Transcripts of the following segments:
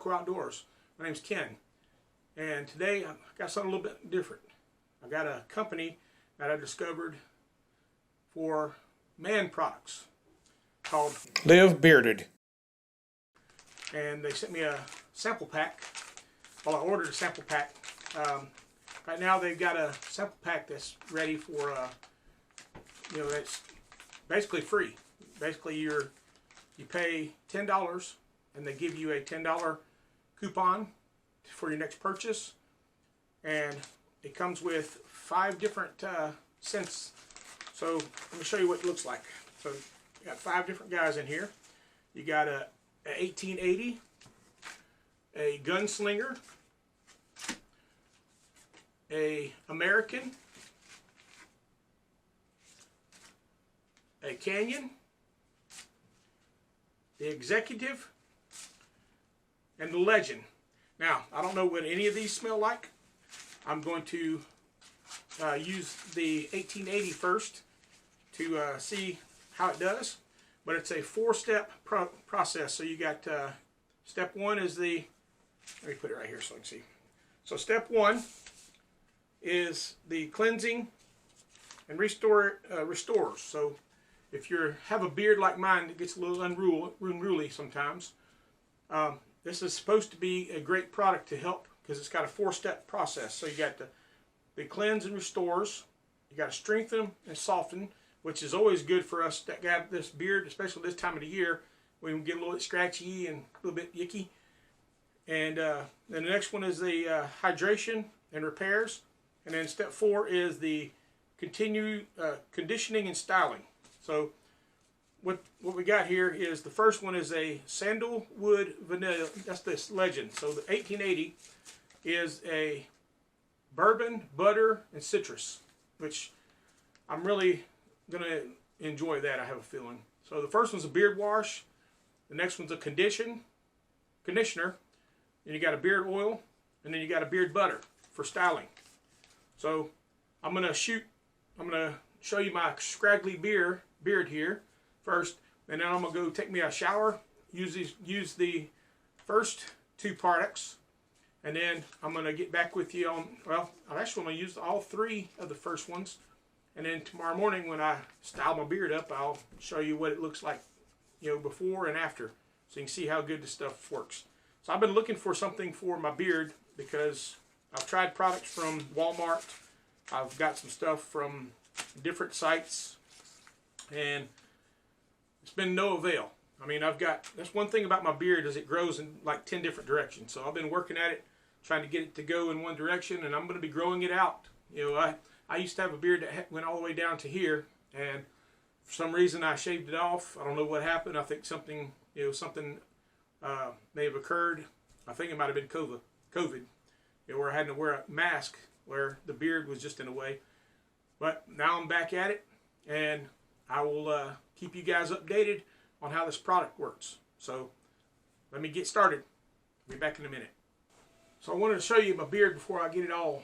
Hardcore Outdoors. My name's Ken, and today I got something a little bit different. I got a company that I discovered for man products called Live Bearded, and they sent me a sample pack. Well, I ordered a sample pack. Right now they've got a sample pack that's ready for it's basically free. Basically you pay $10 and they give you a $10 coupon for your next purchase, and it comes with 5 different scents. So let me show you what it looks like. So you got 5 different guys in here. You got a 1880, a gunslinger, a American, a Canyon, the Executive, and the Legend. Now, I don't know what any of these smell like. I'm going to use the 1880 first to see how it does. But it's a 4-step process. So you got step 1 is the, let me put it right here so I can see. So step 1 is the cleansing and restores. So if you have a beard like mine that gets a little unruly sometimes, this is supposed to be a great product to help, because it's got a 4-step process. So you got the cleanse and restores, you got to strengthen and soften, which is always good for us that got this beard, especially this time of the year when we get a little bit scratchy and a little bit yicky. And then the next one is the hydration and repairs. And then step 4 is the conditioning and styling. So what we got here is, the first one is a sandalwood vanilla. That's this Legend. So the 1880 is a bourbon, butter, and citrus, which I'm really going to enjoy that, I have a feeling. So the first one's a beard wash. The next one's a conditioner. Then you got a beard oil. And then you got a beard butter for styling. So I'm going to show you my scraggly beard here first, and then I'm going to go take me a shower, use the first 2 products, and then I'm going to get back with you on, well, I'm actually going to use all 3 of the first ones, and then tomorrow morning when I style my beard up, I'll show you what it looks like, before and after, so you can see how good this stuff works. So I've been looking for something for my beard, because I've tried products from Walmart. I've got some stuff from different sites, and it's been no avail. I mean, that's one thing about my beard, is it grows in like 10 different directions. So I've been working at it, trying to get it to go in one direction, and I'm going to be growing it out. I used to have a beard that went all the way down to here, and for some reason I shaved it off. I don't know what happened. I think something may have occurred. I think it might have been COVID. Where I had to wear a mask, where the beard was just in the way. But now I'm back at it, and I will keep you guys updated on how this product works. So let me get started. I'll be back in a minute. So I wanted to show you my beard before I get it all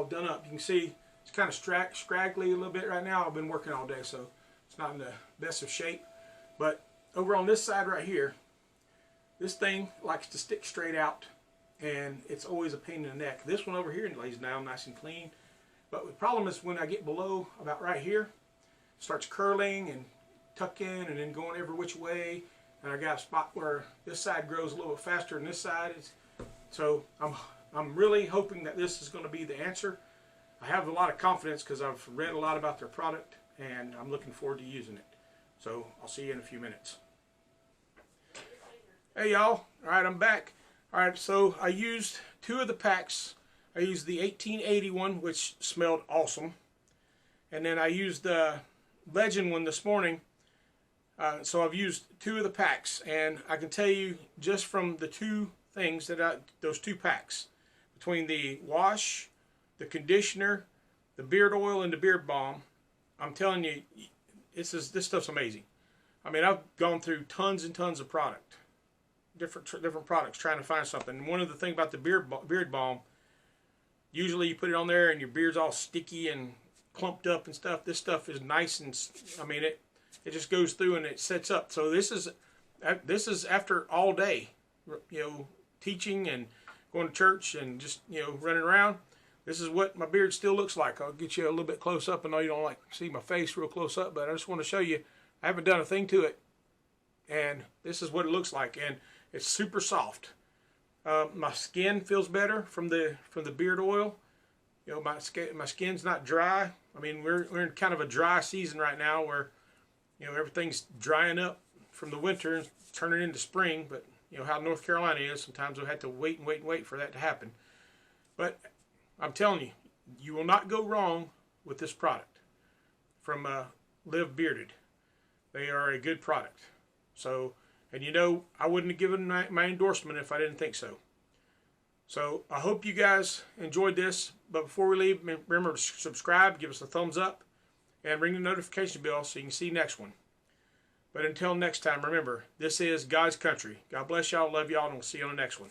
done up. You can see it's kind of scraggly a little bit right now. I've been working all day, so it's not in the best of shape. But over on this side right here, this thing likes to stick straight out, and it's always a pain in the neck. This one over here lays down nice and clean. But the problem is when I get below about right here, it starts curling and tucking and then going every which way. And I got a spot where this side grows a little bit faster than this side. So I'm really hoping that this is going to be the answer. I have a lot of confidence because I've read a lot about their product, and I'm looking forward to using it. So I'll see you in a few minutes. Hey y'all, alright, I'm back. Alright, so I used 2 of the packs. I used the 1880 one, which smelled awesome. And then I used the Legend one this morning. So I've used 2 of the packs. And I can tell you, just from the 2 things, those 2 packs, between the wash, the conditioner, the beard oil, and the beard balm, I'm telling you, this stuff's amazing. I mean, I've gone through tons and tons of product. Different products trying to find something. And one of the things about the beard balm, usually you put it on there and your beard's all sticky and clumped up and stuff. This stuff is nice, and I mean it just goes through and it sets up. So this is after all day, teaching and going to church and just, you know, running around, this is what my beard still looks like. I'll get you a little bit close up. I know you don't like to see my face real close up, but I just want to show you I haven't done a thing to it. And this is what it looks like, and it's super soft. My skin feels better from the beard oil. You know, my skin's not dry. I mean, we're in kind of a dry season right now where, you know, everything's drying up from the winter and turning into spring. But you know how North Carolina is. Sometimes we'll have to wait and wait and wait for that to happen. But I'm telling you, you will not go wrong with this product from Live Bearded. They are a good product. So, and you know, I wouldn't have given my endorsement if I didn't think so. So, I hope you guys enjoyed this. But before we leave, remember to subscribe, give us a thumbs up, and ring the notification bell so you can see next one. But until next time, remember, this is God's country. God bless y'all, love y'all, and we'll see you on the next one.